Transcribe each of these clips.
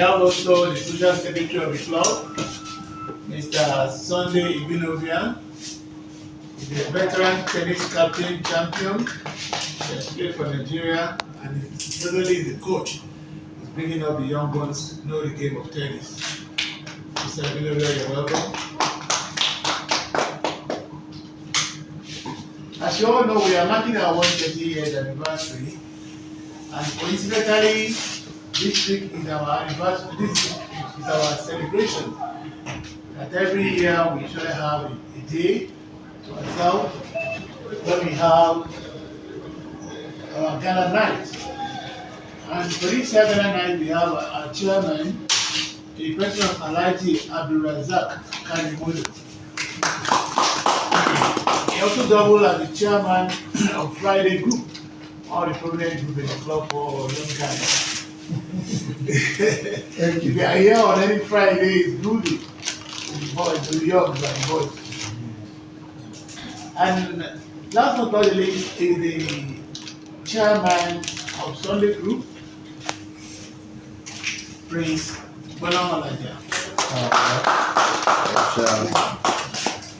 have also the social secretary of the club, Mr. Sunday Ibinovia. He's a veteran tennis captain champion. He has played for Nigeria and he presently is the coach. He's bringing up the young ones to know the game of tennis. Mr. Ibinovia, you're welcome. As you all know, we are marking our 130 years anniversary, and coincidentally, this week is our anniversary. This is our celebration. That every year we usually have a day to ourselves when we have our gala night. And for this year gala night, we have our chairman, the president of Alhaji Abdul Razak Kanimodo. He also doubled as the chairman of Friday Group, or the prominent group in the club for young guys. Thank you. They are here on any Friday, it's Rudy, the boys, the young and the boys. And last but not least is the chairman of Sunday Group, Prince Bonamalaja.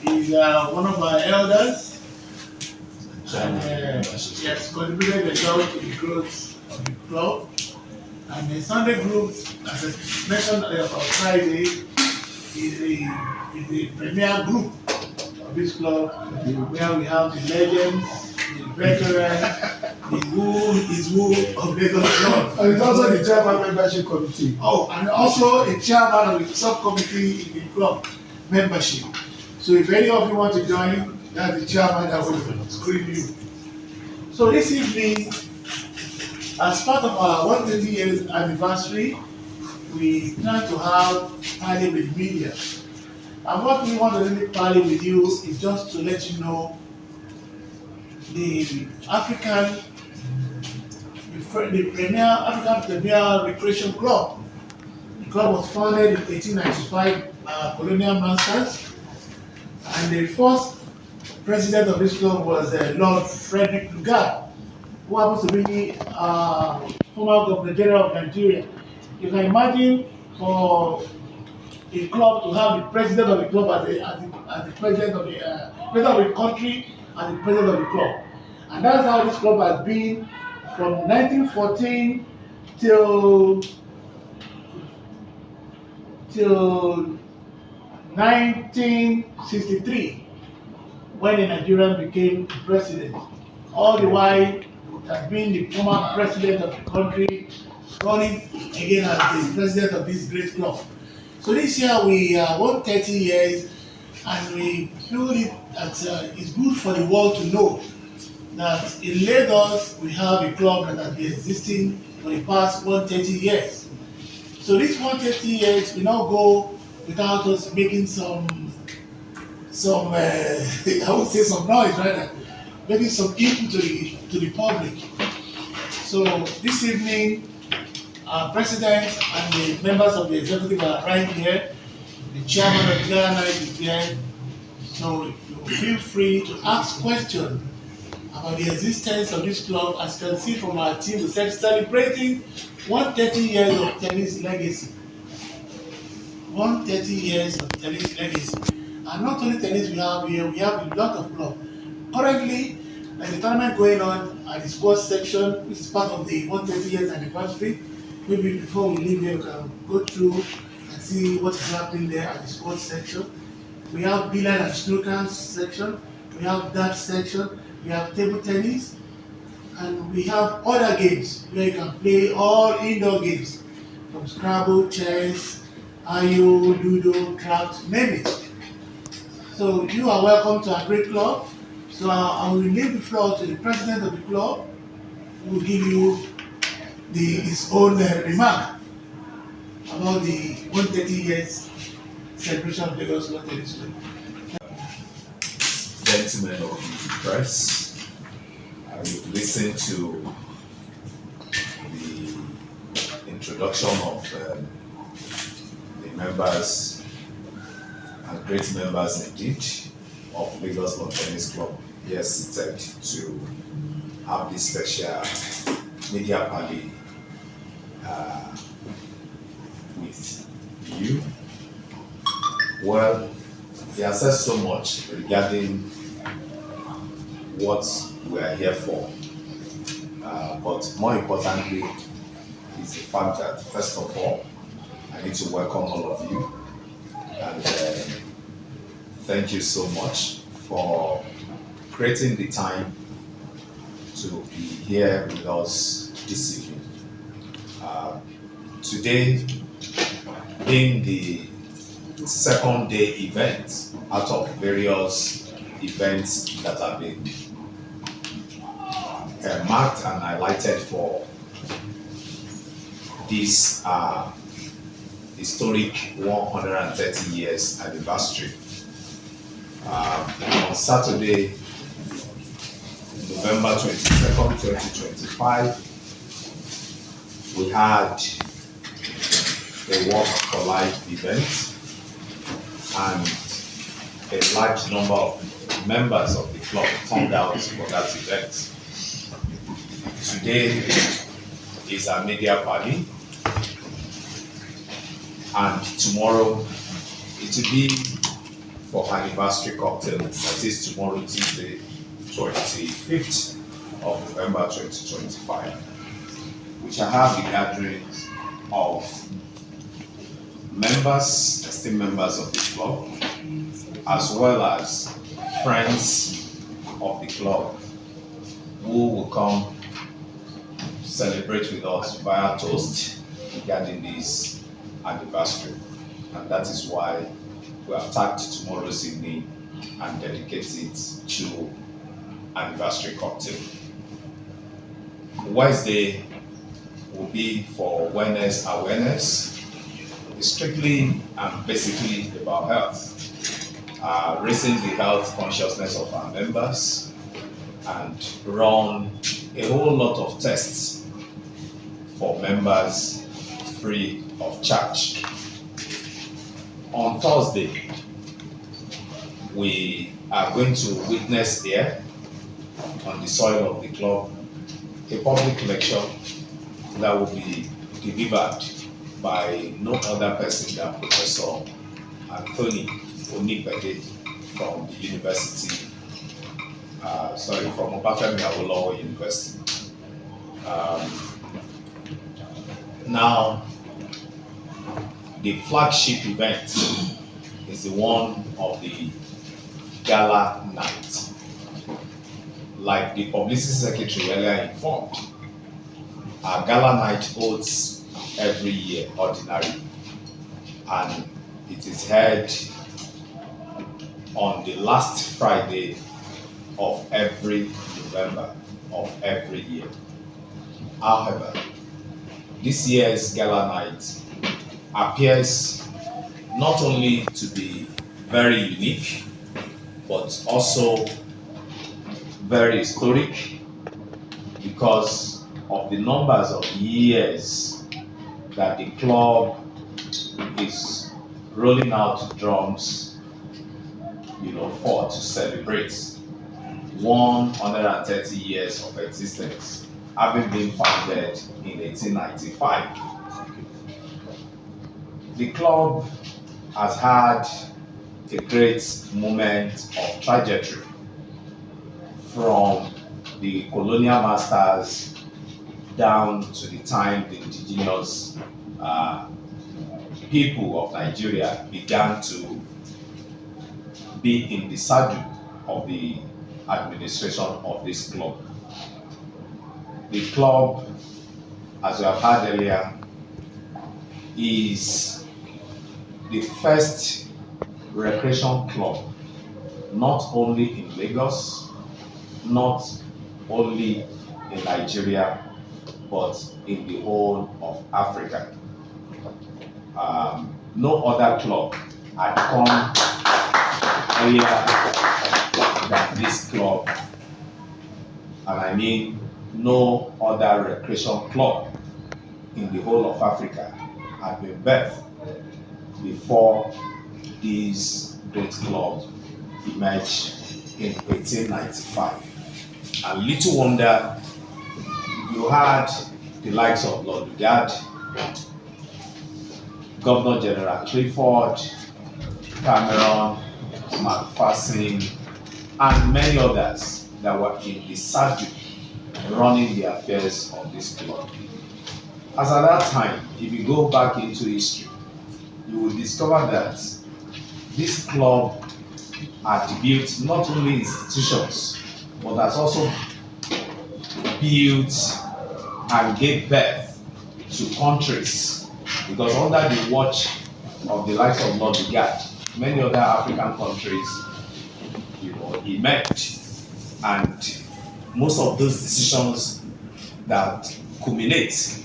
He's one of our elders, and he has contributed a lot to the growth of the club. And the Sunday Group, as I mentioned on Friday, is the premier group of this club, where we have the legends, the veterans, the who of Lagos Club. And it's also the chairman membership committee. Oh, and also a chairman of the subcommittee in the club membership. So if any of you want to join, that's the chairman that will screen you. So this evening, as part of our 130 years anniversary, we plan to have parley with media. And what we want to really parley with you is just to let you know the African Premier Recreation Club. The club was founded in 1895 by colonial masters. And the first president of this club was Lord Frederick Lugard, who happens to be former Governor General of Nigeria. You can imagine for a club to have the president of the club as the president of the country and the president of the club. And that's how this club has been from 1914 till 1963, when a Nigerian became president. All the while, it has been the former president of the country running again as the president of this great club. So this year we are 130 years, and we feel that it's good for the world to know that in Lagos we have a club that has been existing for the past 130 years. So this 130 years will not go without us making some I would say some noise, rather, maybe some input to the public. So this evening, our president and the members of the executive are right here. The chairman of the Gala Night is here. So you feel free to ask questions about the existence of this club. As you can see from our team, we're celebrating 130 years of tennis legacy. 130 years of tennis legacy. And not only tennis we have here, we have a lot of clubs. Currently, there's a tournament going on at the sports section, which is part of the 130 years anniversary. Maybe before we leave here, we can go through and see what is happening there at the sports section. We have billiard and snooker section, we have dart section, we have table tennis, and we have other games where you can play all indoor games, from Scrabble, chess, Ayo, Ludo, craft, name it. So you are welcome to our great club. So I will leave the floor to the president of the club, who will give you his own remark about the 130 years celebration of Lagos Lawn Tennis Club. Gentlemen of the press, I will listen to the introduction of the members and great members indeed of Lagos Lawn Tennis Club here seated to have this special media party you. Well, he has said so much regarding what we are here for. But more importantly is the fact that, first of all, I need to welcome all of you. And thank you so much for creating the time to be here with us this evening. Today being the second day event out of various events that have been marked and highlighted for this historic 130 years anniversary. On Saturday, November 22nd, 2025, we had a Walk for Life event, and a large number of members of the club turned out for that event. Today is our media party, and tomorrow it will be for anniversary cocktail. That is tomorrow, Tuesday, 25th of November 2025. We shall have the gatherings of members, esteemed members of the club, as well as friends of the club who will come celebrate with us via toast regarding this anniversary. And that is why we have tagged tomorrow's evening and dedicate it to anniversary cocktail. Wednesday will be for wellness awareness. It's strictly and basically about health, raising the health consciousness of our members, and run a whole lot of tests for members free of charge. On Thursday, we are going to witness here on the soil of the club a public lecture that will be delivered by no other person than Professor Anthony Onipede from the university, from Obafemi Awolowo University. Now, the flagship event is the one of the gala night. Like the publicity secretary earlier informed, our gala night holds every year ordinary, and it is held on the last Friday of every November of every year. However, this year's gala night appears not only to be very unique, but also very historic because of the numbers of years that the club is rolling out drums, for to celebrate 130 years of existence, having been founded in 1895. The club has had a great moment of trajectory from the colonial masters down to the time the indigenous people of Nigeria began to be in the saddle of the administration of this club. The club, as we have heard earlier, is the first recreation club, not only in Lagos, not only in Nigeria, but in the whole of Africa. No other club had come earlier than this club, and I mean no other recreation club in the whole of Africa had been birthed before this great club emerged in 1895. And little wonder you had the likes of Lord Lugard Governor General Clifford, Cameron, McPherson, and many others that were in the saddle running the affairs of this club. As at that time, if you go back into history, you will discover that this club had built not only institutions, but has also built and gave birth to countries. Because under the watch of the likes of Lord Lugard, many other African countries, emerged, and most of those decisions that culminate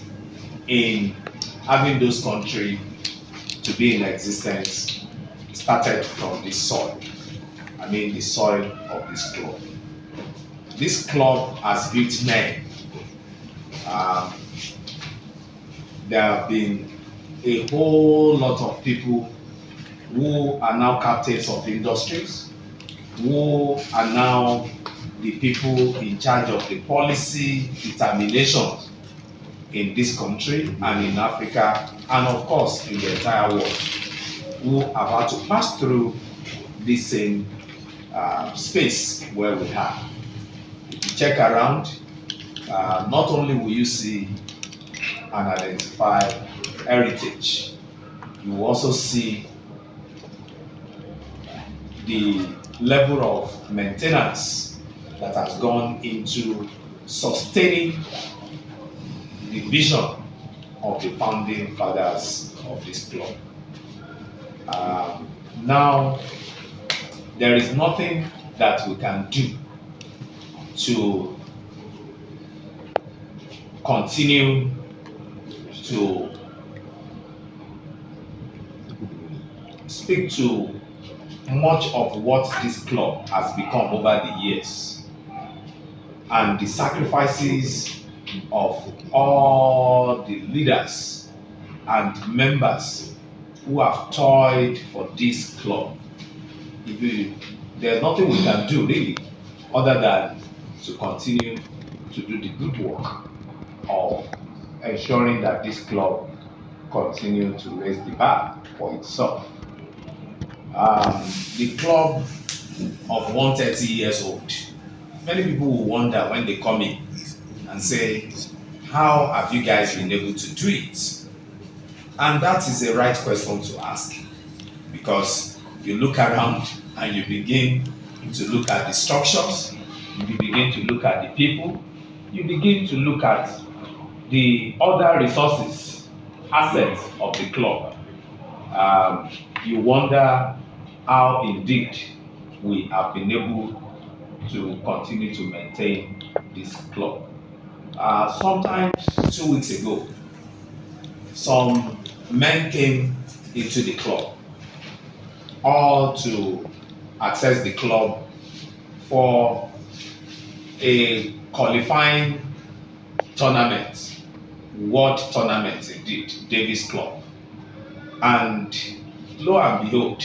in having those countries to be in existence started from this soil. I mean, the soil of this club. This club has built men. There have been a whole lot of people who are now captains of industries, who are now the people in charge of the policy determinations in this country and in Africa, and of course in the entire world, who have had to pass through this same space where we are. If you check around, not only will you see and identify heritage, you will also see the level of maintenance that has gone into sustaining the vision of the founding fathers of this club. Now, there is nothing that we can do to continue to speak to much of what this club has become over the years and the sacrifices of all the leaders and members who have toiled for this club. There's nothing we can do really other than to continue to do the good work of ensuring that this club continue to raise the bar for itself. The club of 130 years old, many people will wonder when they come in and say, how have you guys been able to do it? And that is a right question to ask, because you look around and you begin to look at the structures, you begin to look at the people, you begin to look at the other resources, assets of the club. You wonder how indeed we have been able to continue to maintain this club. Sometimes 2 weeks ago, some men came into the club, all to access the club for a qualifying tournament, world tournament indeed, Davis Club. And lo and behold,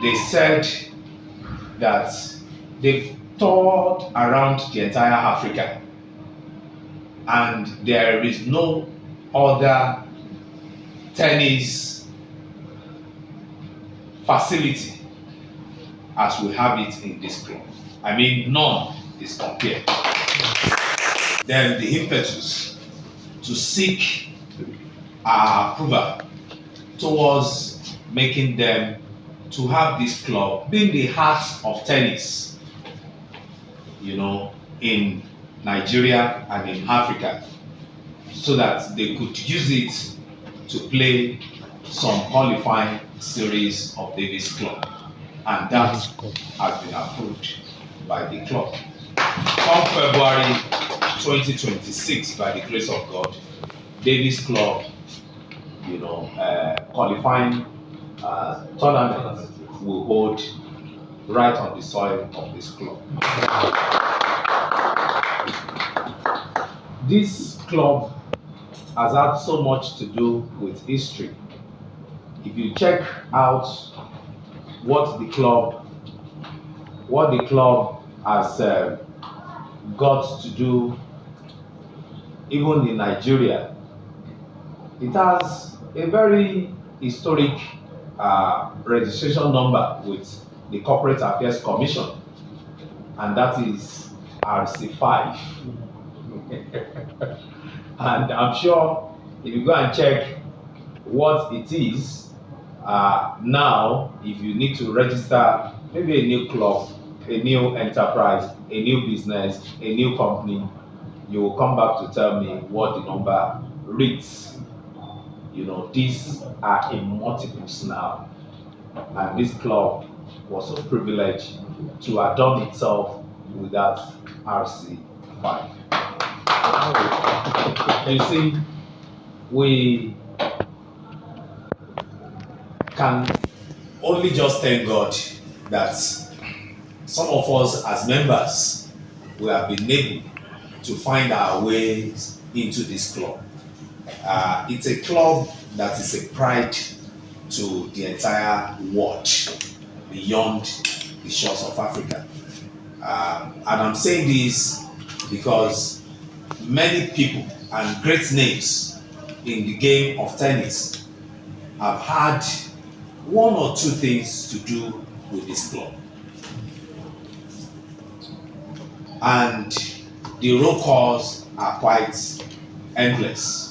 they said that they've toured around the entire Africa and there is no other tennis facility as we have it in this club. I mean, none is compared. Then the impetus to seek our approval towards making them to have this club being the heart of tennis, in Nigeria and in Africa, so that they could use it to play some qualifying series of Davis Club. And that has been approved by the club. Come February 2026, by the grace of God, Davis Club, qualifying tournament will hold right on the soil of this club. This club has had so much to do with history. If you check out what the club has got to do, even in Nigeria, it has a very historic registration number with the Corporate Affairs Commission, and that is RC5. And I'm sure if you go and check what it is, now, if you need to register maybe a new club, a new enterprise, a new business, a new company, you will come back to tell me what the number reads. You know, these are in multiples now. And this club was so privileged to adorn itself with that RC5. You see, we can only just thank God that some of us as members, we have been able to find our ways into this club. It's a club that is a pride to the entire world beyond the shores of Africa. And I'm saying this because many people and great names in the game of tennis have had one or two things to do with this club. And the roll calls are quite endless.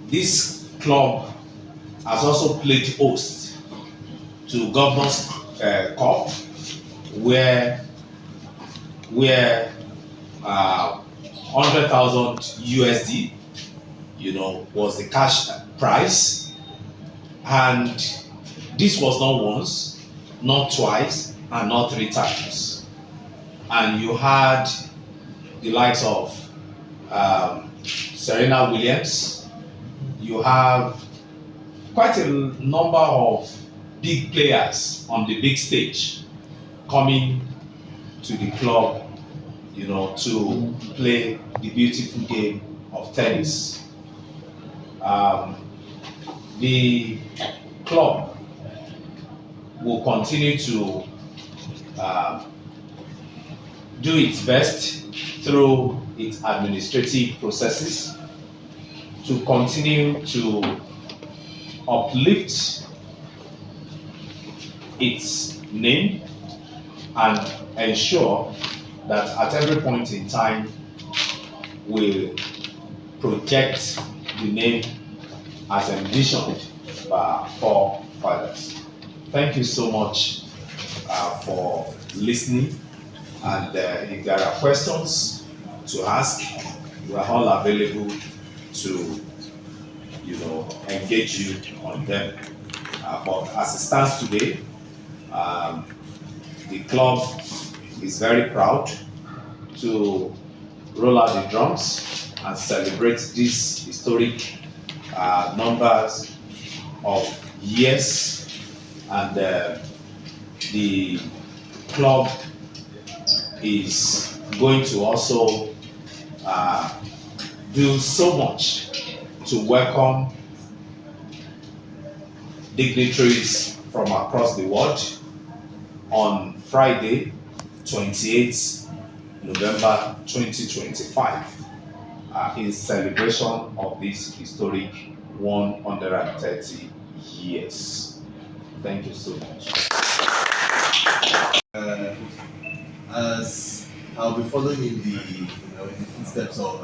This club has also played host to Governors Cup, where 100,000 USD, was the cash prize, and this was not once, not twice, and not three times. And you had the likes of Serena Williams. You have quite a number of big players on the big stage coming to the club, to play the beautiful game of tennis. The club will continue to do its best through its administrative processes to continue to uplift its name and ensure that at every point in time we project the name as envisioned by our forefathers. Thank you so much for listening, and if there are questions to ask, we are all available to engage you on them. But as it stands today, the club is very proud to roll out the drums and celebrate these historic numbers of years, and the club is going to also do so much to welcome dignitaries from across the world on Friday, 28th November 2025, in celebration of this historic 130 years. Thank you so much. As I'll be following in the footsteps of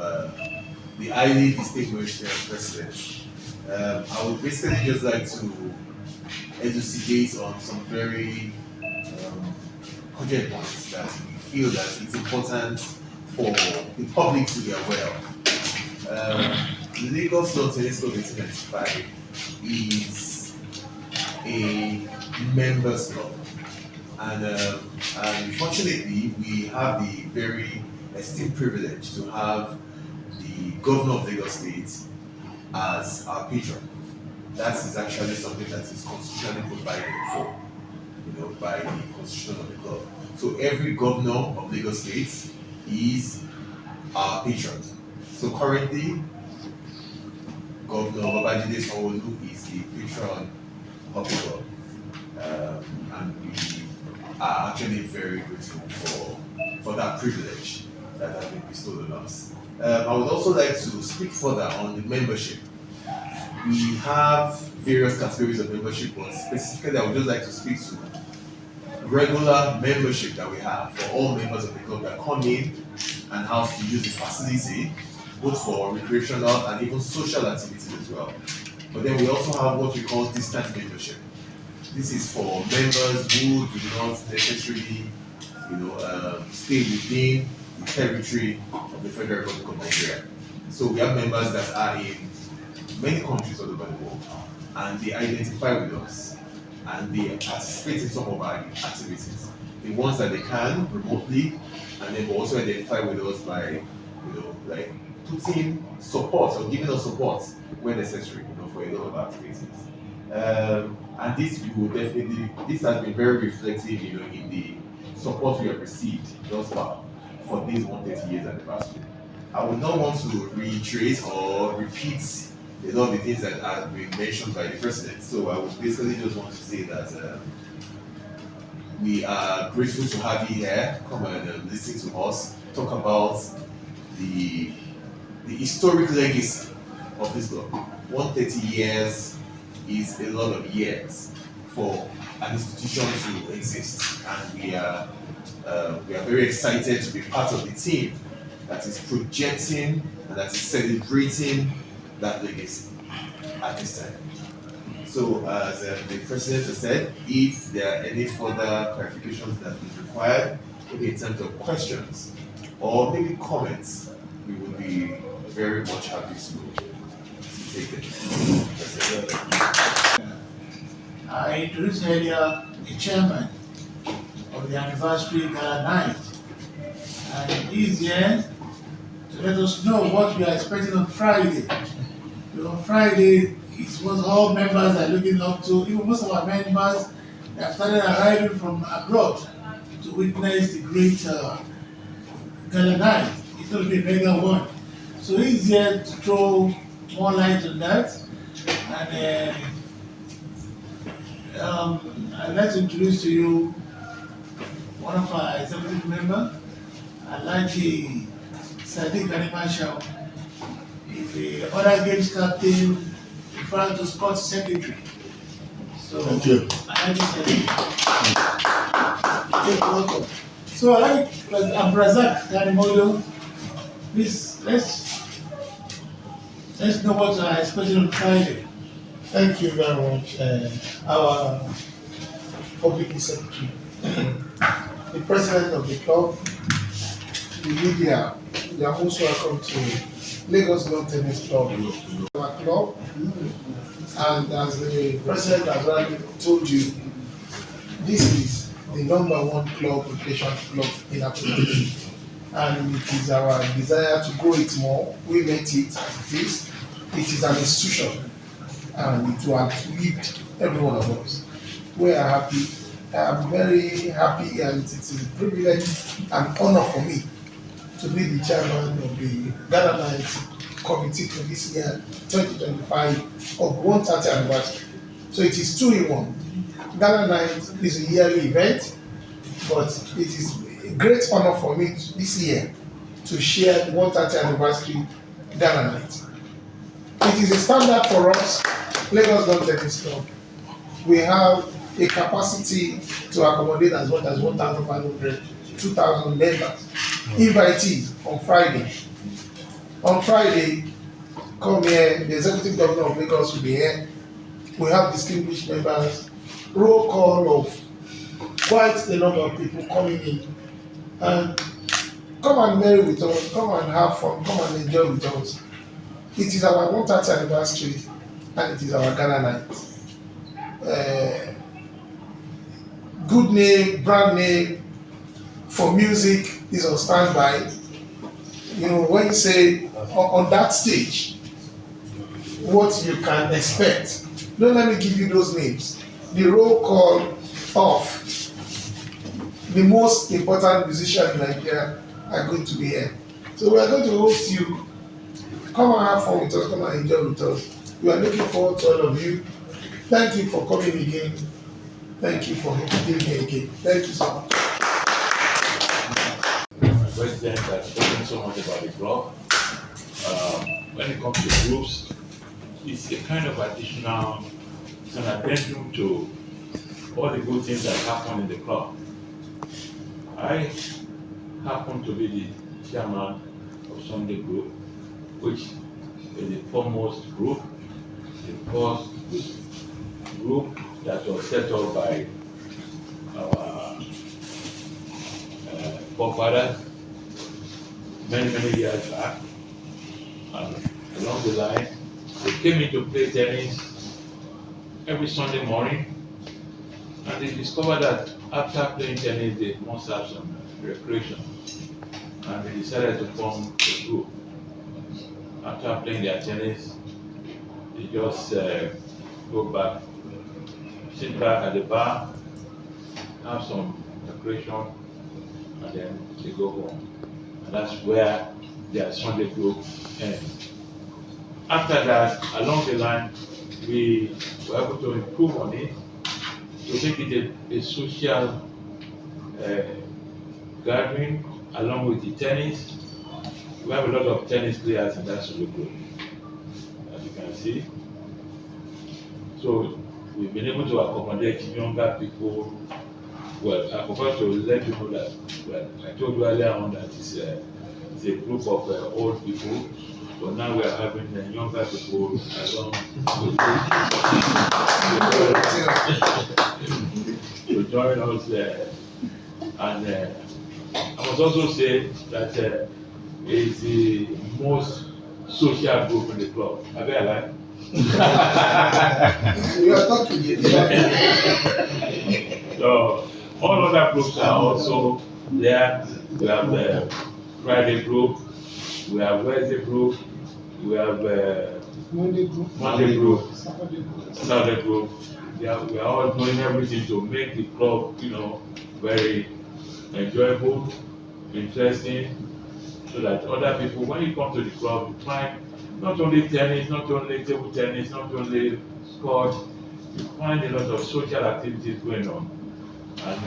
the highly distinguished president, I would basically just like to elucidate on some very cogent points that we feel that it's important for the public to be aware of. Lagos Law Tennis Club 2025 is a members club, and fortunately we have the very esteemed privilege to have the governor of Lagos State as our patron. That is actually something that is constitutionally provided for, by the constitution of the club. So every governor of Lagos State is our patron. So currently, Governor Babajide Sanwo-Olu is the patron of the club, and we are actually very grateful for that privilege that has been bestowed on us. I would also like to speak further on the membership. We have various categories of membership, but specifically, I would just like to speak to regular membership that we have for all members of the club that come in and have to use the facility, both for recreational and even social activities as well. But then we also have what we call distant membership. This is for members who do not necessarily, stay within the territory of the Federal Republic of Nigeria. So we have members that are in many countries all over the world, and they identify with us, and they participate in some of our activities. The ones that they can remotely, and then also identify with us by, like putting support or giving us support when necessary, for a lot of activities. And this has been very reflective, in the support we have received thus far for this 130 years anniversary. I would not want to reiterate or repeat a lot of the things that have been mentioned by the president. So I would basically just want to say that we are grateful to have you here. Come and listen to us talk about the historic legacy of this club. 130 years is a lot of years for an institution to exist, and we are very excited to be part of the team that is projecting and that is celebrating that legacy at this time. So, as the president has said, if there are any further clarifications that is required, maybe in terms of questions or maybe comments, we would be very much happy to take it. I introduced earlier the chairman of the anniversary gala night, and he's here to let us know what we are expecting on Friday. On Friday is what all members are looking up to. Even most of our members have started arriving from abroad to witness the great gala night. It's going to be a mega one. So he's here to throw more light on that. And I'd like to introduce to you one of our executive members, Alhaji Sadiq Animashaw. He's the other games captain, in front to sports secretary. So, Thank you. Alhaji Sadiq. You're welcome. So I'm Razak Danimodo. Please, let's know what our expecting on Friday. Thank you very much. Our public secretary, the president of the club, the media, they are most welcome to Lagos Lawn Tennis Club. Our club, and as the president has already told you, this is the #1 club recreation club in Africa. And it is our desire to grow it more. We met it as it is. It is an institution, and it will outlive every one of us. We are happy. I'm very happy, and it is a privilege and honor for me to be the chairman of the Ghana Night Committee for this year, 2025, of 130th anniversary. So it is 2 in 1. Ghana Night is a yearly event, but it is a great honor for me this year to share the 130th anniversary Ghana Night. It is a standard for us, Lagos Lawn Tennis Club. We have a capacity to accommodate as much as 1,500, 2,000 members. Invitees on Friday. On Friday, come here, the Executive Governor of Lagos will be here. We have distinguished members, roll call of quite a number of people coming in. And come and marry with us, come and have fun, come and enjoy with us. It is our 130th anniversary, and it is our Ghana Night. Good name, brand name for music is on standby. When you say on that stage, what you can expect. Don't let me give you those names. The roll call of the most important musicians in Nigeria are going to be here. So we are going to host you. Come and have fun with us, come and enjoy with us. We are looking forward to all of you. Thank you for coming again. Thank you for being here again. Thank you so much. President has spoken so much about the club. When it comes to groups, it's a kind of additional, it's an addendum to all the good things that happen in the club. I happen to be the chairman of Sunday Group, which is the foremost group, the first group that was set up by our forefathers many years back. And along the line, they came into play tennis every Sunday morning, and they discovered that after playing tennis, they must have some recreation, and they decided to form a group. After playing their tennis, they just go back, sit back at the bar, have some recreation, and then they go home. And that's where their Sunday group ends. After that, along the line, we were able to improve on it, to make it a social gathering along with the tennis. We have a lot of tennis players in that Sunday group, as you can see. So we've been able to accommodate younger people. Well, I forgot to let you know that, well, I told you earlier on that it's a group of old people, but now we are having younger people along to join us there. And I must also say that it's the most social group in the club. Are they alive? We are talking here. So all other groups are also there. We have the Friday group, we have Wednesday group, we have Monday group. Monday group, Saturday group. Saturday group. We are all doing everything to make the club, very enjoyable, interesting, so that other people, when you come to the club, you find not only tennis, not only table tennis, not only sport, you find a lot of social activities going on. And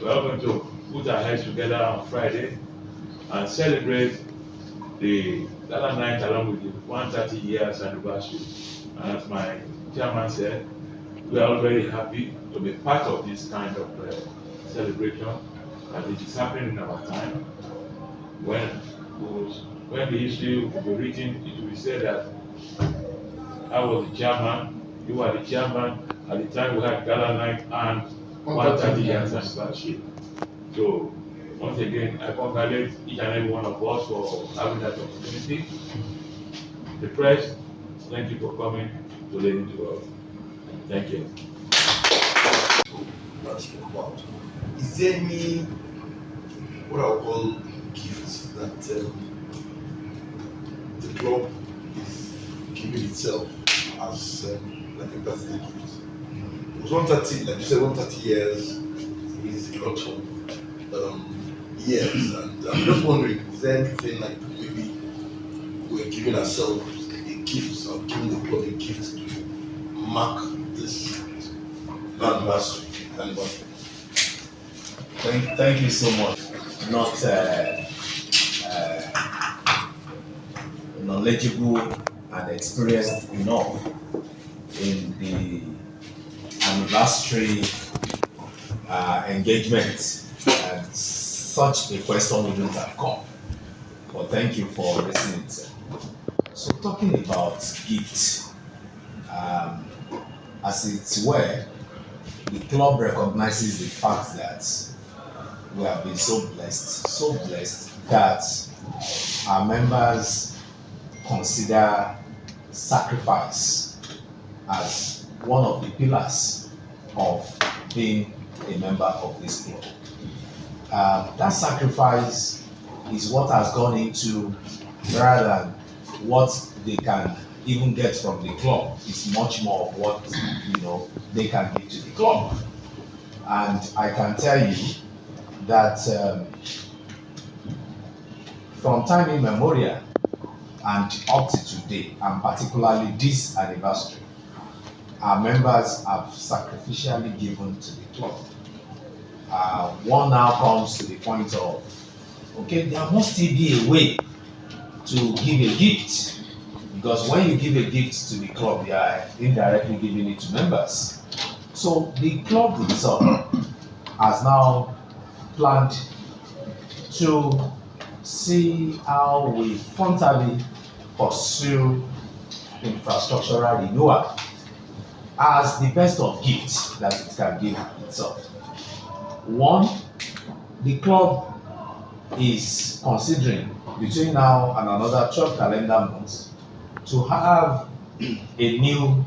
we're all going to put our heads together on Friday and celebrate the gala night along with the 130 years anniversary. And as my chairman said, we are all very happy to be part of this kind of celebration, and it is happening in our time. When the history will be written, it will be said that I was the chairman, you were the chairman at the time we had gala night and 130 years anniversary. So once again, I congratulate each and every one of us for having that opportunity. The press, thank you for coming to listen to us. Thank you. About. Is there any what I would call gifts that the club is giving itself as like a birthday gift? It was 130, like you said, 130 years is a lot of years, and I'm just wondering, is there anything like maybe we're giving ourselves a gift or giving the club a gift to mark this anniversary? Thank you so much. Not knowledgeable and experienced enough in the anniversary engagement, and such a question wouldn't have come. But thank you for listening. So talking about gifts, as it were, the club recognizes the fact that we have been so blessed that our members consider sacrifice as one of the pillars of being a member of this club. That sacrifice is what has gone into, rather than what they can even get from the club, is much more of what they can give to the club. And I can tell you that from time immemorial and up to today, and particularly this anniversary, our members have sacrificially given to the club. One now comes to the point of, okay, there must still be a way to give a gift Because when you give a gift to the club, you are indirectly giving it to members. So the club itself has now planned to see how we frontally pursue infrastructural renewal as the best of gifts that it can give itself. One, the club is considering between now and another 12 calendar months to have a new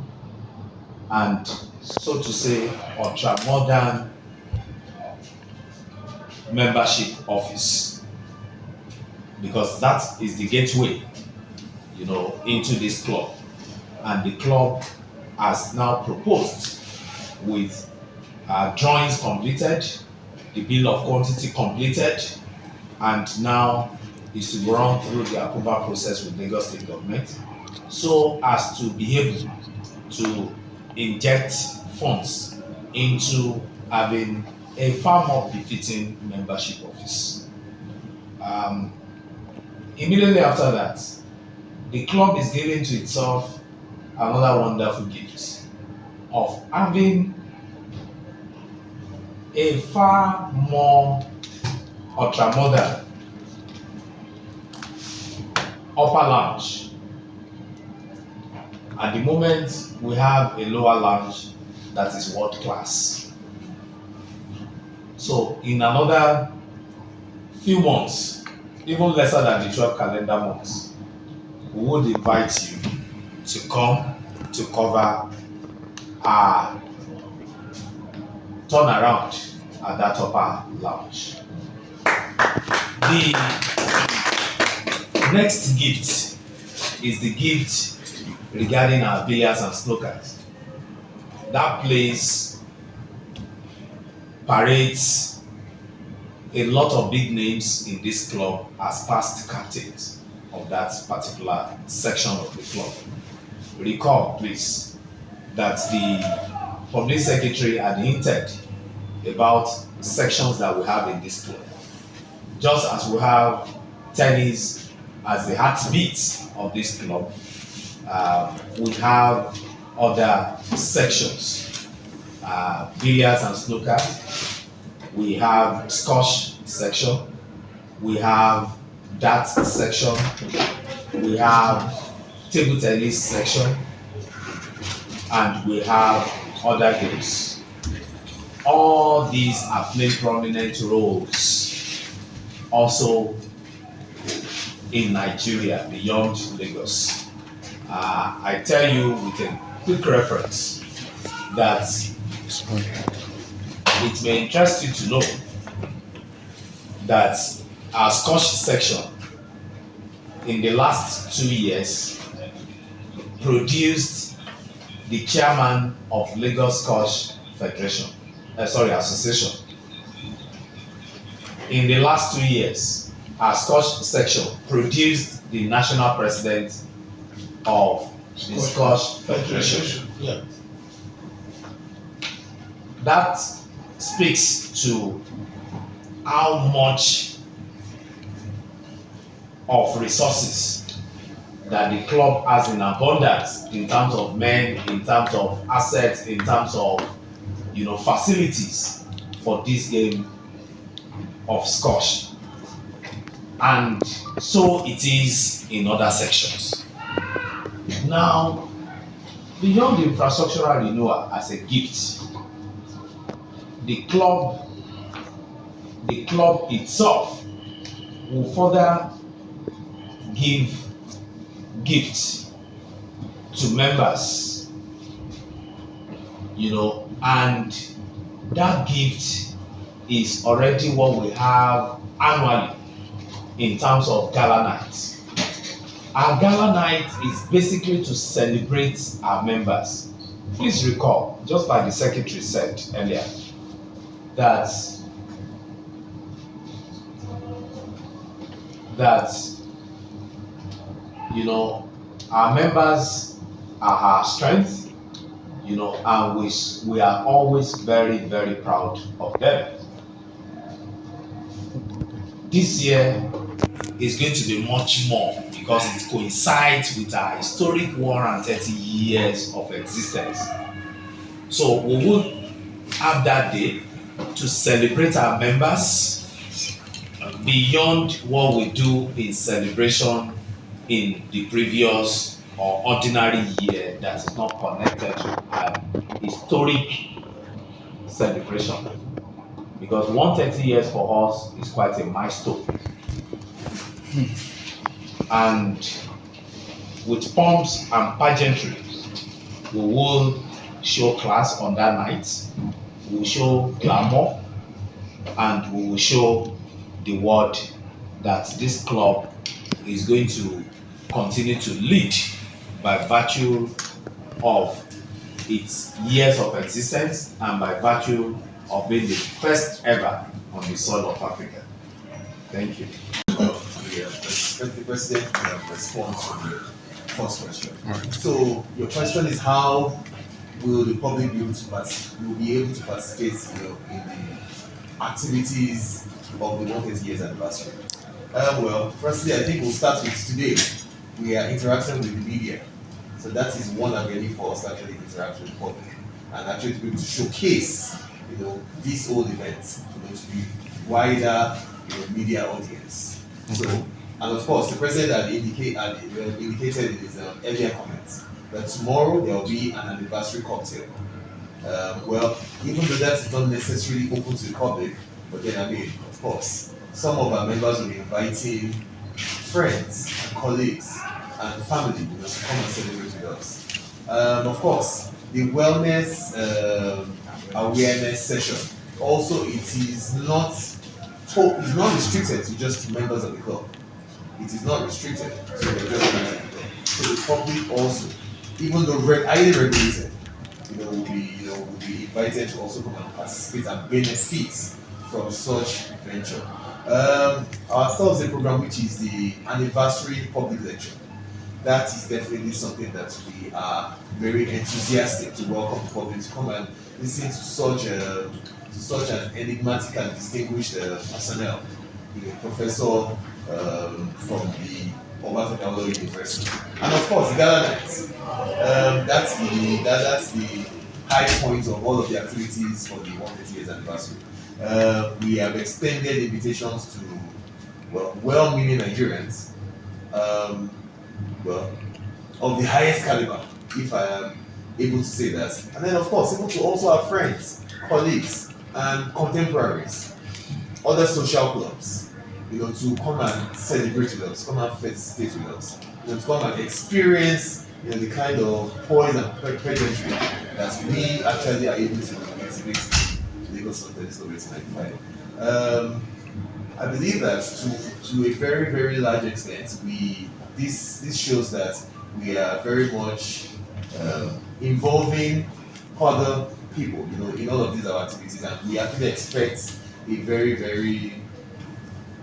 and, so to say, ultra modern membership office, because that is the gateway, into this club. And the club has now proposed, with drawings completed, the bill of quantity completed, and now is to run through the approval process with Lagos State government, so as to be able to inject funds into having a far more befitting membership office. Immediately after that, the club is giving to itself another wonderful gift of having a far more ultra-modern upper lounge. At the moment, we have a lower lounge that is world class. So in another few months, even lesser than the 12 calendar months, we would invite you to come to cover our turnaround at that upper lounge. The next gift is the gift regarding our billiards and snookers. That place parades a lot of big names in this club as past captains of that particular section of the club. Recall, please, that the public secretary had hinted about sections that we have in this club. Just as we have tennis as the heartbeat of this club, we have other sections, billiards and snooker, we have squash section, we have darts section, we have table tennis section, and we have other games. All these are playing prominent roles also in Nigeria beyond Lagos. I tell you with a quick reference that it may interest you to know that our Scotch section in the last 2 years produced the chairman of Lagos Scotch Association. In the last 2 years, our Scotch section produced the national president of the Scotch Federation. Yeah. That speaks to how much of resources that the club has in abundance in terms of men, in terms of assets, in terms of facilities for this game of squash. And so it is in other sections. Now, beyond the infrastructural renewal as a gift, the club itself will further give gifts to members, and that gift is already what we have annually in terms of gala night. Our gala night is basically to celebrate our members. Please recall, just like the secretary said earlier, that our members are our strength, and we are always very, very proud of them. This year is going to be much more, because it coincides with our historic 130 years of existence. So we will have that day to celebrate our members beyond what we do in celebration in the previous or ordinary year that is not connected to historic celebration. Because 130 years for us is quite a milestone. And with pomps and pageantry, we will show class on that night, we will show glamour, and we will show the world that this club is going to continue to lead by virtue of its years of existence and by virtue of being the first ever on the soil of Africa. Thank you. The president will respond to the first question. So your question is, how will the public be able to participate in the activities of the 130 years anniversary? Well, firstly, I think we'll start with today. We are interacting with the media. So that is one avenue for us to actually interact with the public and actually to be able to showcase, this whole event, to be wider, media audience. So, and of course, the president had indicated in his earlier comments that tomorrow there will be an anniversary cocktail. Well, even though that's not necessarily open to the public, but then of course, some of our members will be inviting friends, and colleagues, and family, to come and celebrate with us. Of course, the wellness awareness session. Also, it is not restricted to just members of the club. It is not restricted to just members of the club. So the public also, even though highly regulated, will be invited to also come and participate and benefit from such venture. Our Thursday program, which is the anniversary public lecture, that is definitely something that we are very enthusiastic to welcome the public to come and listen to such an enigmatic and distinguished personnel, professor from the African Law University, and of course the gala nights. That's the high point of all of the activities for the 130 years anniversary. We have extended invitations to well-meaning Nigerians, of the highest caliber, if I am able to say that. And then, of course, able to also have friends, colleagues, and contemporaries, other social clubs, to come and celebrate with us, come and felicitate with us, to come and experience, the kind of poise and pageantry that we actually are able to exhibit in Lagos Hotel this 1995. I believe that to a very, very large extent, this shows that we are very much involving other people, in all of these activities, and we actually expect a very, very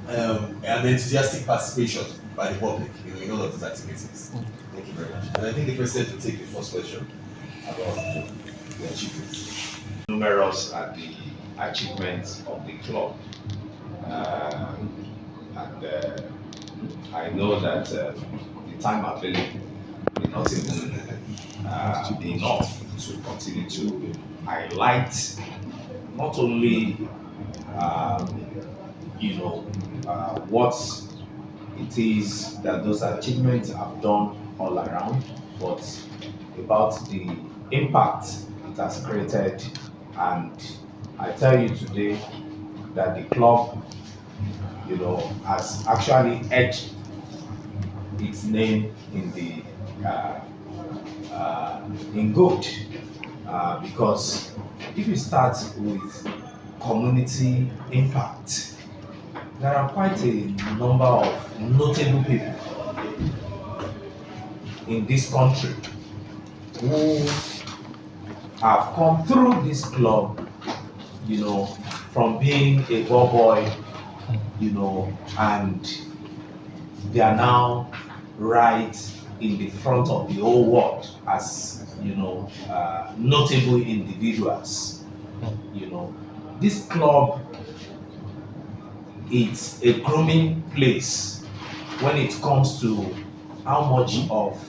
an enthusiastic participation by the public, in all of these activities. Thank you very much. And I think the president will take the first question about the achievements. Numerous are the achievements of the club, and I know that the time available will not even be enough to continue to highlight not only what it is that those achievements have done all around, but about the impact it has created. And I tell you today that the club, has actually etched its name in the in gold, because if you start with community impact, there are quite a number of notable people in this country who have come through this club, from being a ball boy, and they are now right in the front of the whole world as, notable individuals. This club, it's a grooming place when it comes to how much of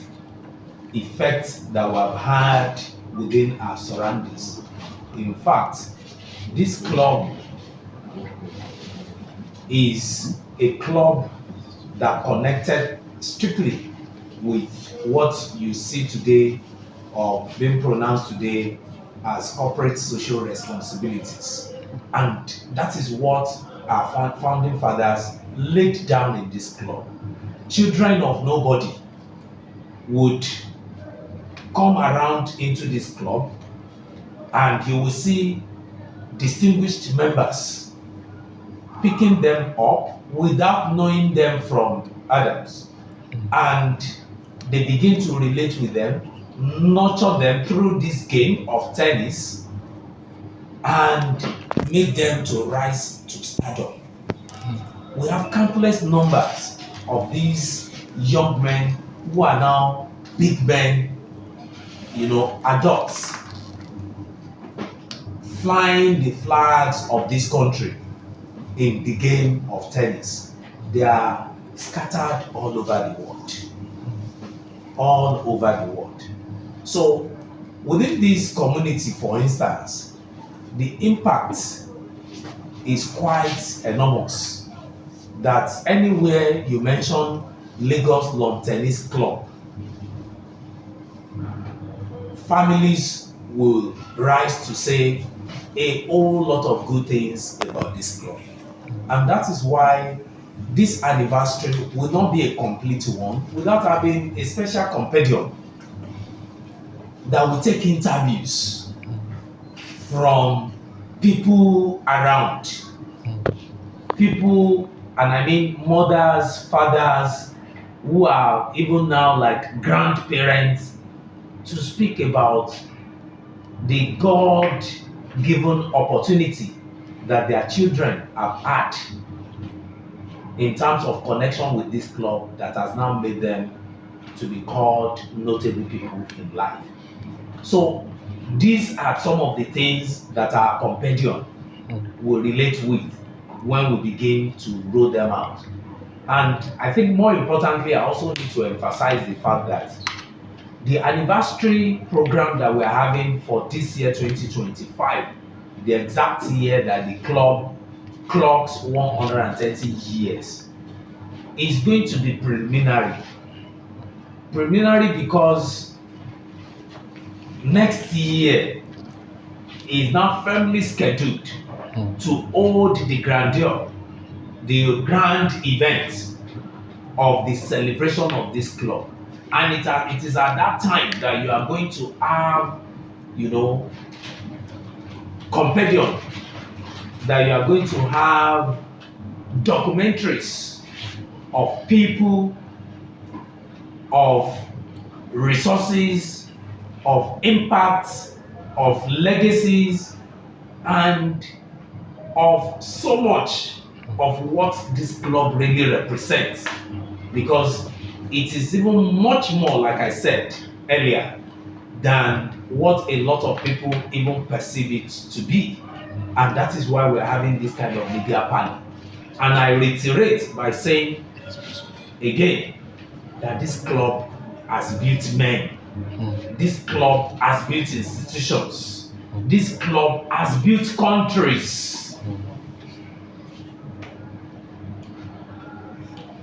effect that we have had within our surroundings. In fact, this club is a club that connected strictly with what you see today or being pronounced today as corporate social responsibilities. And that is what our founding fathers laid down in this club. Children of nobody would come around into this club, and you will see distinguished members picking them up without knowing them from others. And they begin to relate with them, nurture them through this game of tennis, and make them to rise to stardom. We have countless numbers of these young men who are now big men, adults, flying the flags of this country in the game of tennis. They are scattered all over the world. All over the world. So within this community, for instance, the impact is quite enormous. That anywhere you mention Lagos Lawn Tennis Club, families will rise to say a whole lot of good things about this club. And that is why this anniversary will not be a complete one without having a special compendium that will take interviews from people around, people, and I mean mothers, fathers, who are even now like grandparents, to speak about the God-given opportunity that their children have had in terms of connection with this club that has now made them to be called notable people in life. So these are some of the things that our compendium will relate with when we begin to roll them out. And I think more importantly, I also need to emphasize the fact that the anniversary program that we're having for this year, 2025, the exact year that the club clocks 130 years, is going to be preliminary. Preliminary because next year is now firmly scheduled to hold the grandeur, the grand event of the celebration of this club. And it is at that time that you are going to have, compendium, that you are going to have documentaries of people, of resources, of impacts, of legacies, and of so much of what this club really represents. Because it is even much more, like I said earlier, than what a lot of people even perceive it to be. And that is why we're having this kind of media panel. And I reiterate by saying again that this club has built men. This club has built institutions. This club has built countries.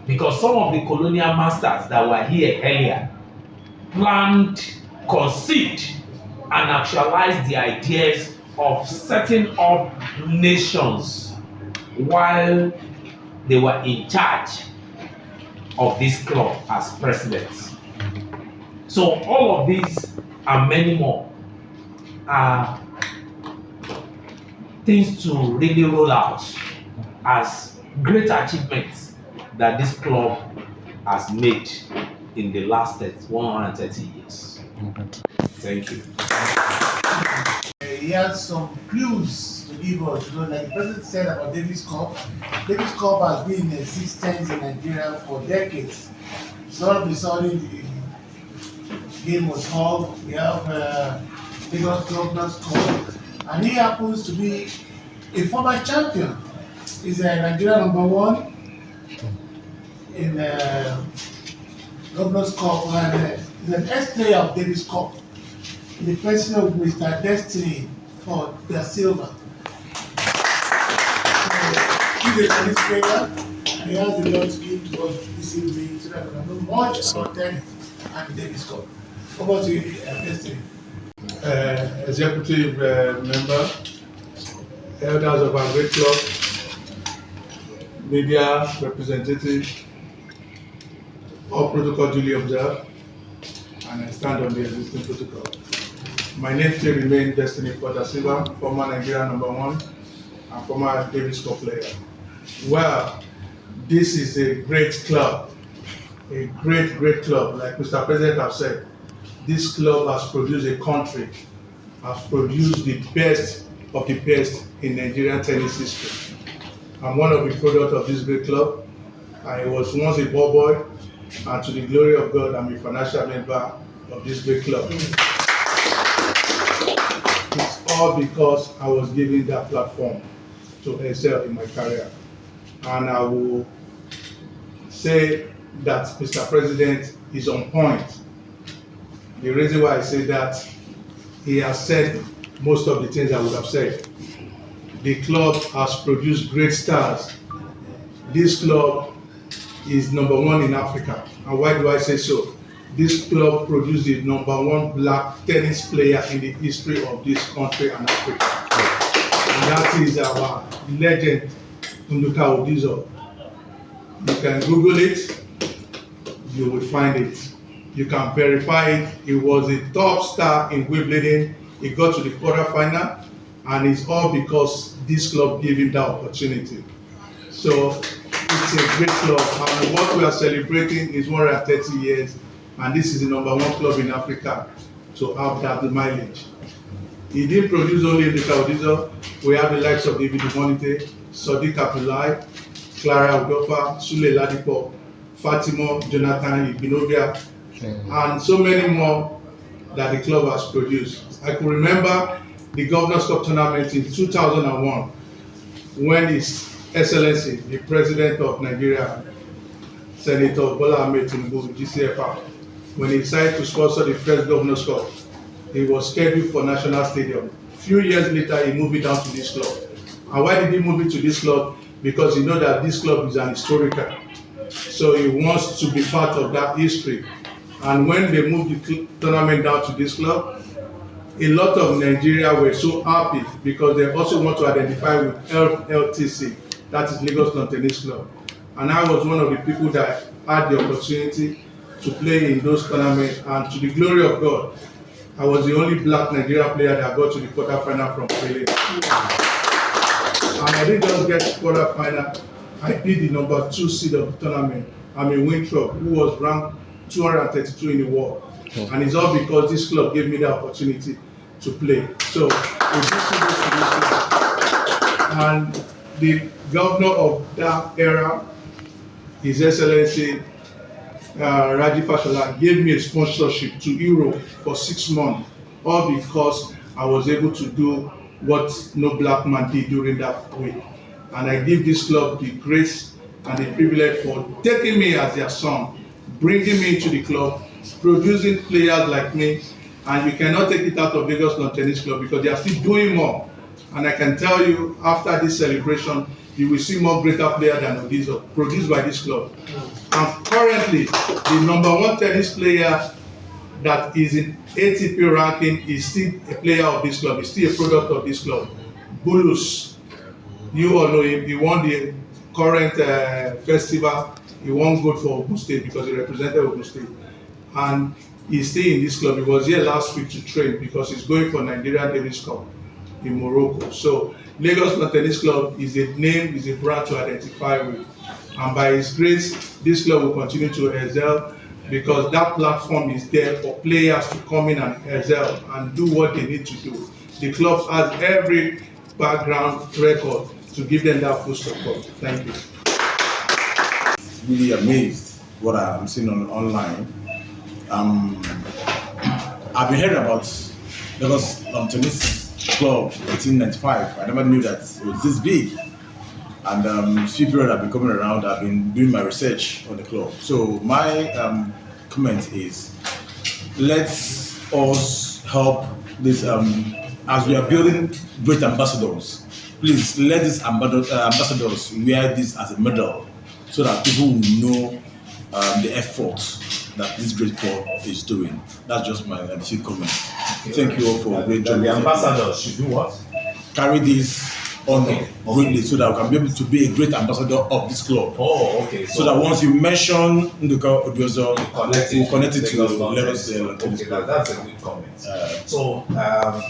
Because some of the colonial masters that were here earlier planned, conceived, and actualized the ideas of setting up nations while they were in charge of this club as presidents. So all of these and many more are things to really roll out as great achievements that this club has made in the last 130 years. Thank you. He has some clues to give us. Like the president said about Davis Cup. Davis Cup has been in existence in Nigeria for decades. So all of a sudden, the game was called. We have Lagos Governors Cup, and he happens to be a former champion. He's a Nigeria #1 in Governor's Cup, and he's an ex-player of Davis Cup in the person of Mr. Destiny for the silver. So he's a tennis player, and he has a lot to give to us this evening so that we can know much about tennis and Davis Cup. Over to you, Destiny. Executive member, elders of our great club, media representatives, all protocol duly observed, and I stand on the existing protocol. My name still remains Destiny Porter Silva, former Nigeria #1 and former Davis Cup player. Well, this is a great club, a great club. Like Mr. President has said, this club has produced a country, has produced the best of the best in Nigerian tennis history. I'm one of the products of this great club. I was once a ball boy, and to the glory of God, I'm a financial member of this great club. It's all because I was given that platform to excel in my career. And I will say that Mr. President is on point. The reason why I say that, he has said most of the things I would have said. The club has produced great stars. This club is #1 in Africa. And why do I say so? This club produced the #1 black tennis player in the history of this country and Africa. And that is our legend, Nduka Odizo. You can Google it, you will find it. You can verify it. He was a top star in weightlifting. He got to the quarterfinal, and it's all because this club gave him that opportunity. So it's a great club, and what we are celebrating is 130 years, and this is the #1 club in Africa to have that mileage. He didn't produce only Nduka Odizo. We have the likes of David Monite, Sadiq Abdullahi, Clara Udofa, Sule Ladipo, Fatima, Jonathan Ibinovia, and so many more that the club has produced. I could remember the Governor's Cup tournament in 2001 when His Excellency, the President of Nigeria, Senator Bola Ahmed Tinubu, GCFR, when he decided to sponsor the first Governor's Cup, he was scheduled for National Stadium. Few years later, he moved it down to this club. And why did he move it to this club? Because he knows that this club is an historical. So he wants to be part of that history. And when they moved the tournament down to this club, a lot of Nigeria were so happy because they also want to identify with LTC, that is Lagos Lawn Tennis Club. And I was one of the people that had the opportunity to play in those tournaments, and to the glory of God, I was the only black Nigerian player that got to the quarterfinal from Parley. And I didn't just get to quarterfinal, I beat the #2 seed of the tournament, Winthrop, who was ranked 232 in the world. And it's all because this club gave me the opportunity to play. So, and the governor of that era, His Excellency Raji Fashola, gave me a sponsorship to Europe for 6 months, all because I was able to do what no black man did during that week. And I give this club the grace and the privilege for taking me as their son, bringing me into the club, producing players like me, and you cannot take it out of Lagos Lawn Tennis Club because they are still doing more. And I can tell you, after this celebration, you will see more greater players than Odizo produced by this club. And currently, the #1 tennis player that is in ATP ranking is still a player of this club, is still a product of this club. Bulus, you all know him, he won the current festival. He won gold for Ogun State because he represented Ogun State. And he's still in this club. He was here last week to train because he's going for Nigeria Davis Cup in Morocco. So Lagos Lawn Tennis Club is a name, is a brand to identify with. And by His grace, this club will continue to excel because that platform is there for players to come in and excel and do what they need to do. The club has every background record to give them that full support. Thank you. Really amazed what I'm seeing online. I've been hearing about Lagos Lawn Tennis Club 1895. I never knew that it was this big. And few people have been coming around. I've been doing my research on the club. So my comment is, let's us help this as we are building great ambassadors. Please let these ambassadors wear this as a medal so that people will know the effort that this great club is doing. That's just my few comments. Thank you all for a great job. The ambassadors should do what? Carry this honor greatly so that we can be able to be a great ambassador of this club. Oh, okay. So that once you mention Nduka Odiozo, we'll connect it to Lagos. Okay, that's a good comment. So,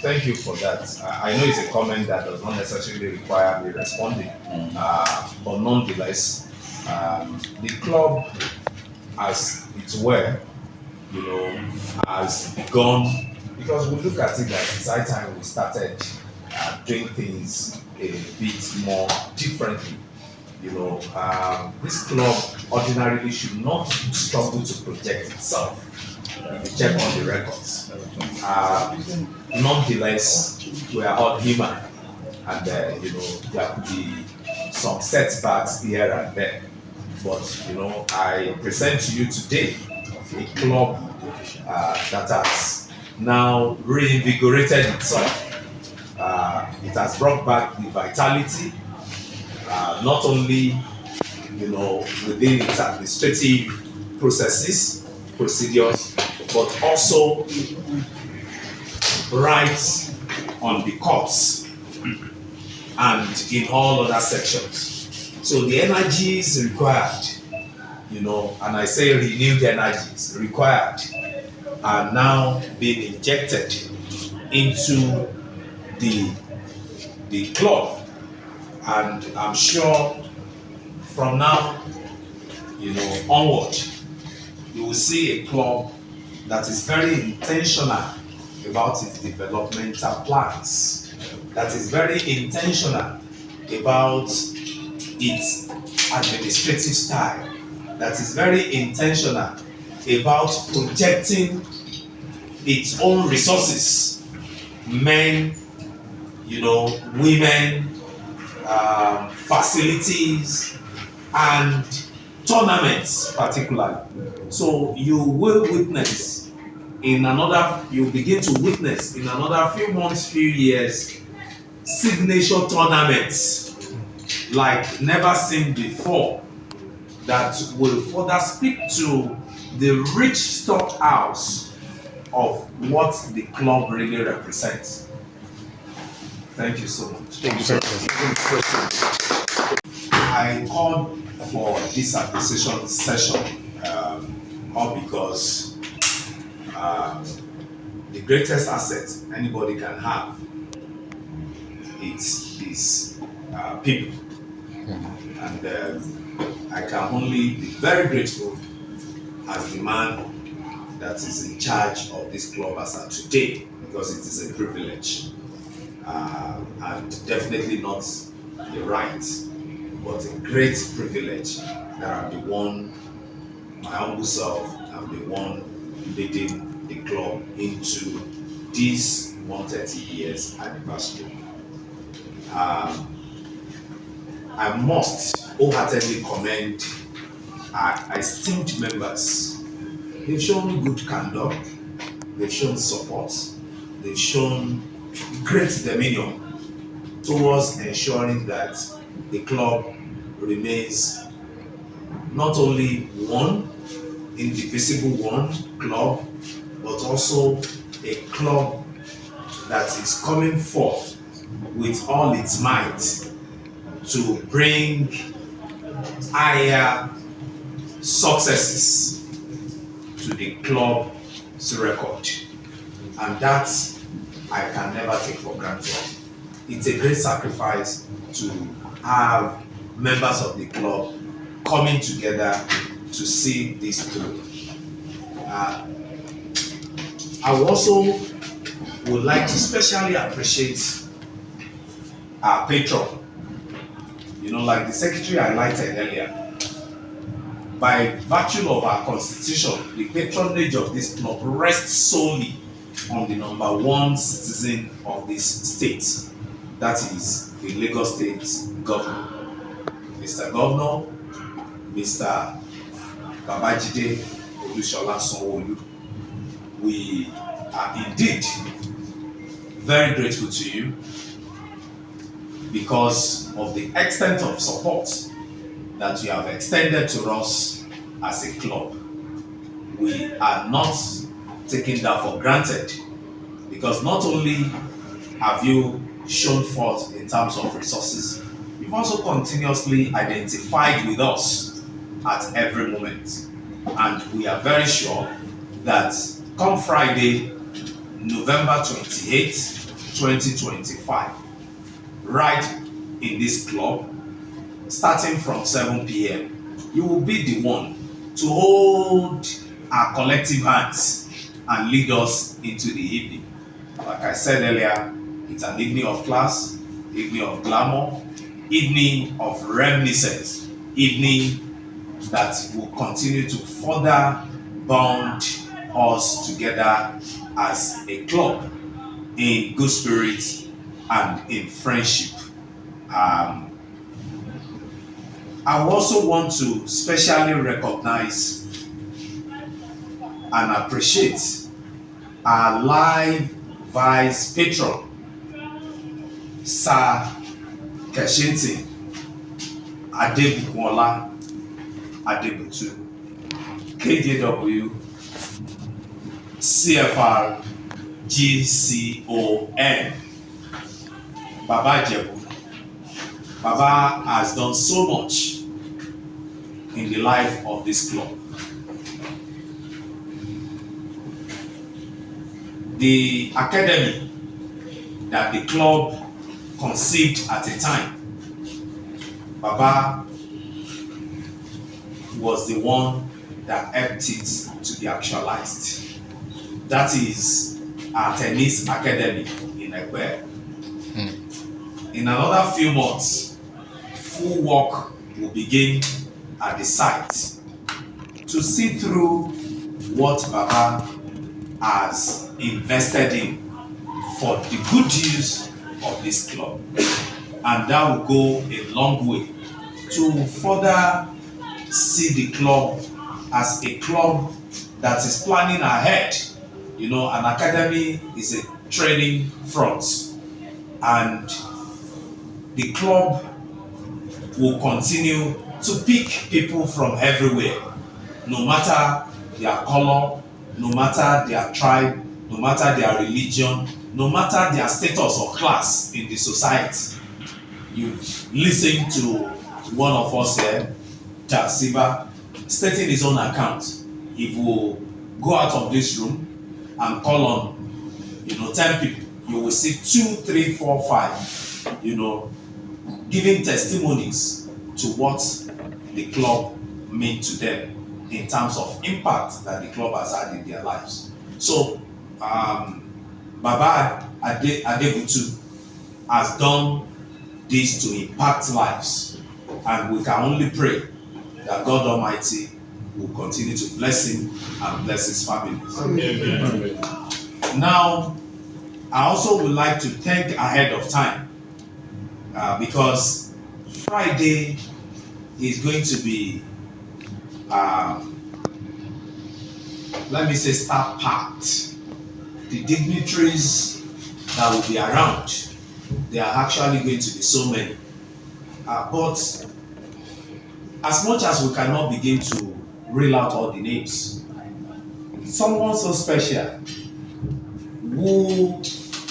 thank you for that. I know it's a comment that does not necessarily require me responding, but nonetheless, the club, as it were, has begun, because we look at it that it's high time we started doing things a bit more differently. This club ordinarily should not struggle to project itself. If you check on the records, nonetheless, we are all human, and there could be some setbacks here and there. But I present to you today a club that has now reinvigorated itself. It has brought back the vitality, not only within its administrative procedures, but also right on the courts and in all other sections. So the energies required, and I say renewed energies required, are now being injected into the club, and I'm sure from now onward you will see a club that is very intentional about its developmental plans, that is very intentional about its administrative style, that is very intentional about projecting its own resources, men, women, facilities, and tournaments particularly. So you'll begin to witness in another few months, few years, signature tournaments like never seen before, that will further speak to the rich storehouse of what the club really represents. Thank you so much. Thank you, sir. I called for this appreciation session all because the greatest asset anybody can have is people. And I can only be very grateful as the man that is in charge of this club as of today, because it is a privilege and definitely not a right, but a great privilege that I'm the one, my humble self, I'm the one leading the club into this 130 years anniversary. I must wholeheartedly commend our esteemed members. They've shown good candor, they've shown support, they've shown great dominion towards ensuring that the club remains not only one, indivisible one club, but also a club that is coming forth with all its might to bring higher successes to the club's record. And that I can never take for granted. It's a great sacrifice to have members of the club coming together to see this through. I also would like to specially appreciate our patron. Like the secretary highlighted earlier, by virtue of our constitution, the patronage of this club rests solely on the number one citizen of this state, that is the Lagos State Governor. Mr. Governor, Mr. Babajide Olushola Sanwo-Olu. We are indeed very grateful to you because of the extent of support that you have extended to us as a club. We are not taking that for granted because not only have you shown forth in terms of resources, you've also continuously identified with us at every moment. And we are very sure that come Friday, November 28th, 2025, right in this club, starting from 7 p.m., you will be the one to hold our collective hands and lead us into the evening. Like I said earlier, it's an evening of class, evening of glamour, evening of reminiscence, evening that will continue to further bond us together as a club in good spirit and in friendship. I also want to specially recognize and appreciate our live vice patron, Sir Keshinti Adebukola Adebutu, KJW, CFR, GCON, Baba Jebu. Baba has done so much in the life of this club. The academy that the club conceived at a time, Baba was the one that helped it to be actualized. That is our tennis academy in Ekwe. In another few months, full work will begin at the site to see through what Baba has invested in for the good use of this club. And that will go a long way to further see the club as a club that is planning ahead. You know, an academy is a training front, and the club will continue to pick people from everywhere, no matter their color, no matter their tribe, no matter their religion, no matter their status or class in the society. You listen to one of us here, Jack Silva, stating his own account. If we go out of this room and call on, 10 people, you will see 2, 3, 4, 5, giving testimonies to what the club meant to them in terms of impact that the club has had in their lives. So, Baba Adebutu has done this to impact lives, and we can only pray that God Almighty will continue to bless him and bless his family. Amen. Now, I also would like to thank ahead of time because Friday is going to be, star packed. The dignitaries that will be around, they are actually going to be so many. But as much as we cannot begin to reel out all the names, someone so special who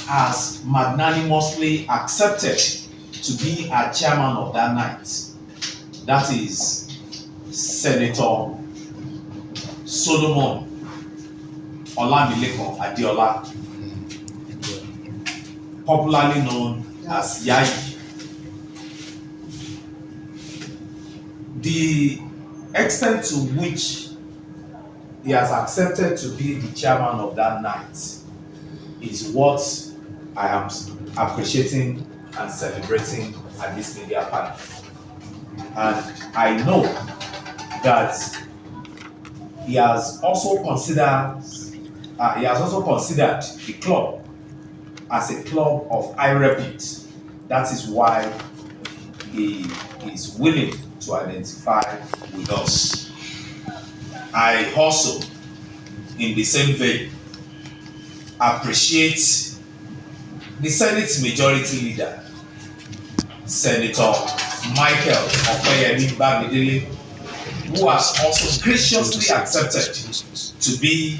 has magnanimously accepted to be our chairman of that night, that is Senator Solomon Olamileko Adeola, popularly known as Yayi. The extent to which he has accepted to be the chairman of that night is what I am appreciating and celebrating at this media panel. And I know that he has also considered the club as a club of high repute. That is why he is willing to identify with us. I also, in the same vein, appreciate the Senate Majority Leader, Senator Michael Opeyemi Bamidele, who has also graciously accepted to be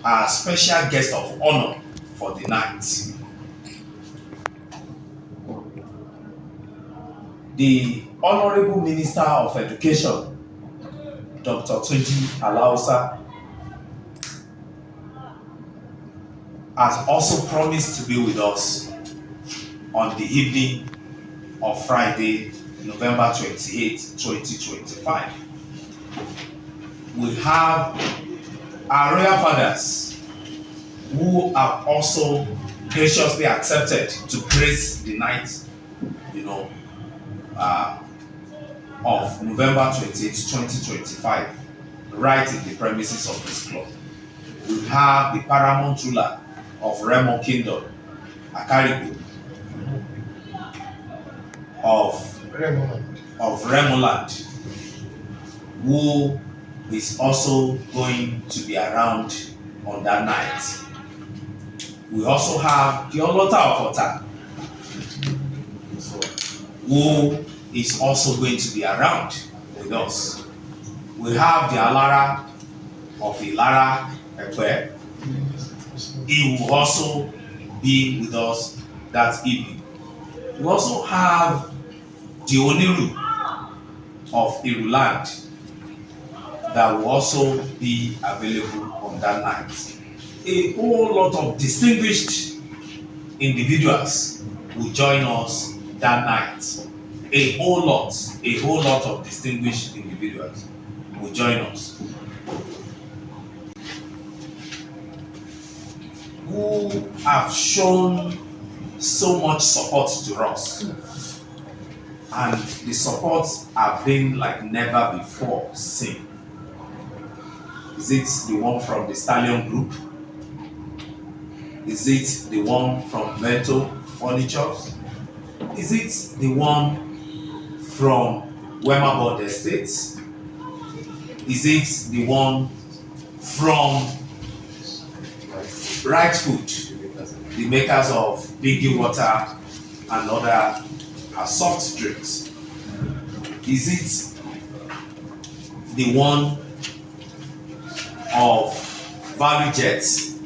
our special guest of honor for the night. The Honorable Minister of Education, Dr. Tunji Alausa, has also promised to be with us on the evening of Friday, November 28, 2025. We have our royal fathers who have also graciously accepted to grace the night, of November 28, 2025, right in the premises of this club. We have the paramount ruler of Remo Kingdom, Akaribu, of Remoland, who is also going to be around on that night. We also have the Olota of Ota, who is also going to be around with us. We have the Alara of Ilara Ekwe. He will also be with us that evening. We also have the Oniru of Iruland that will also be available on that night. A whole lot of distinguished individuals will join us that night. A whole lot of distinguished individuals will join us, who have shown so much support to us, and the support have been like never before seen. Is it the one from the Stallion Group? Is it the one from Vento Furniture? Is it the one from Wemabod Estates? Is it the one from Right Food, the makers of Biggie Water and other soft drinks? Is it the one of Value Jets?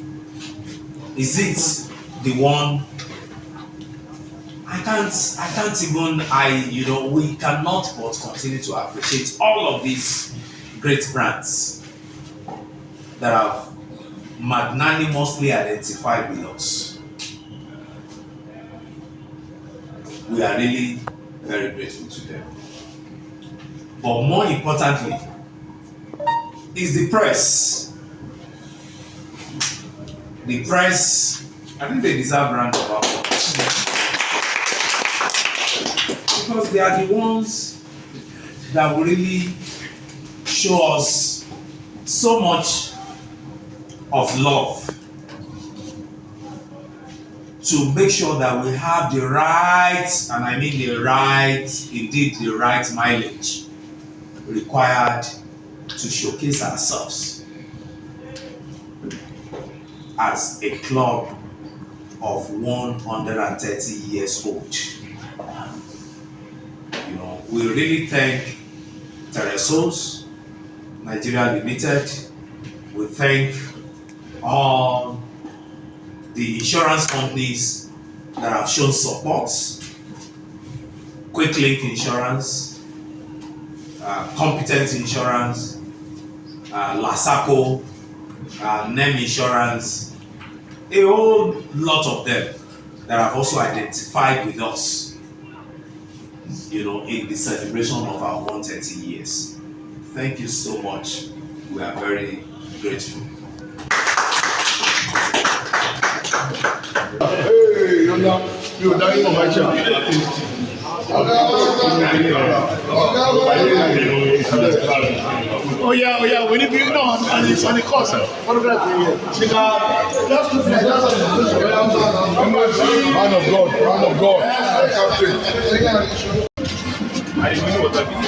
Is it the one? I can't even, we cannot but continue to appreciate all of these great brands that have magnanimously identified with us. We are really very grateful to them. But more importantly, is the press. The press, I think they deserve a round of applause. Because they are the ones that will really show us so much of love to make sure that we have the right, and I mean the right mileage required to showcase ourselves as a club of 130 years old. We really thank Teresos Nigeria Limited. We thank all the insurance companies that have shown support. Quick Link Insurance, Competent Insurance, Lasaco, NEM Insurance, a whole lot of them that have also identified with us, in the celebration of our 130 years. Thank you so much. We are very grateful. Hey, you're dying for my child. Oh yeah, we need to know on the course. Photograph here. Just to man of God. I didn't know what that means.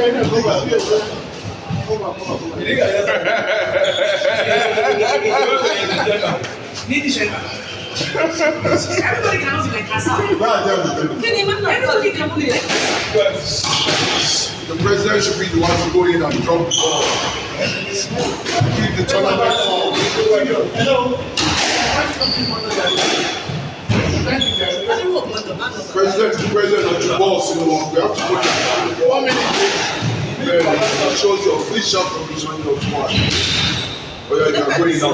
Everybody cannot be like Asa. Everybody can be like Asa. The president should be the one to go in and drop the ball. Keep the tournament on. President of the boss, you know, we have to put it 1 minute. It shows your official condition of squad. Oh yeah, you are going now.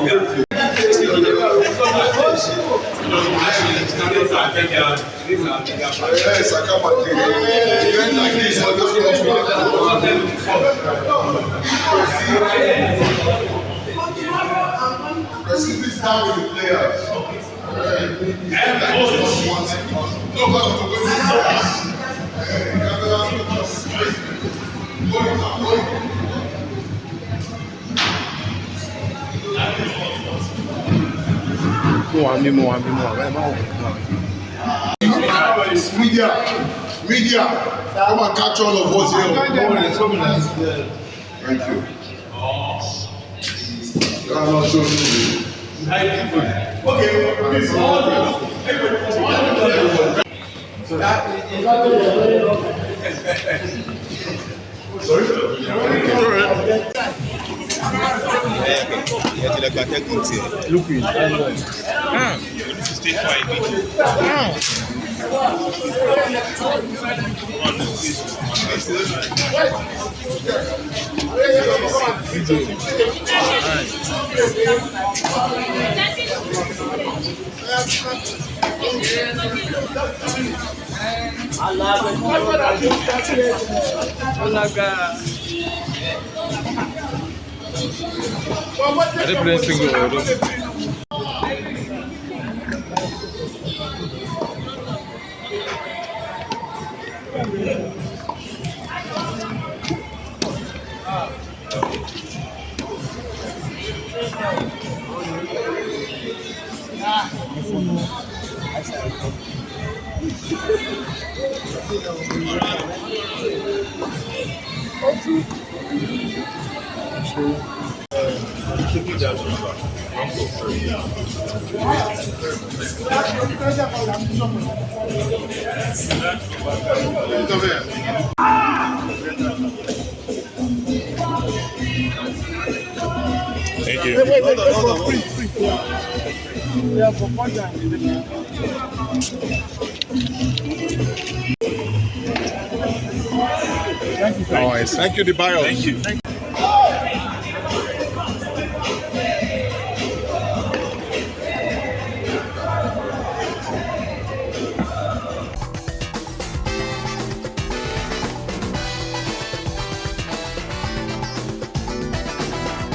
Yes, I come and take it. Event like this, I just Proceed this down with the players. Media, come and catch all of us here. Thank you. Thank you. All right. Thank you, Debayo. Thank you.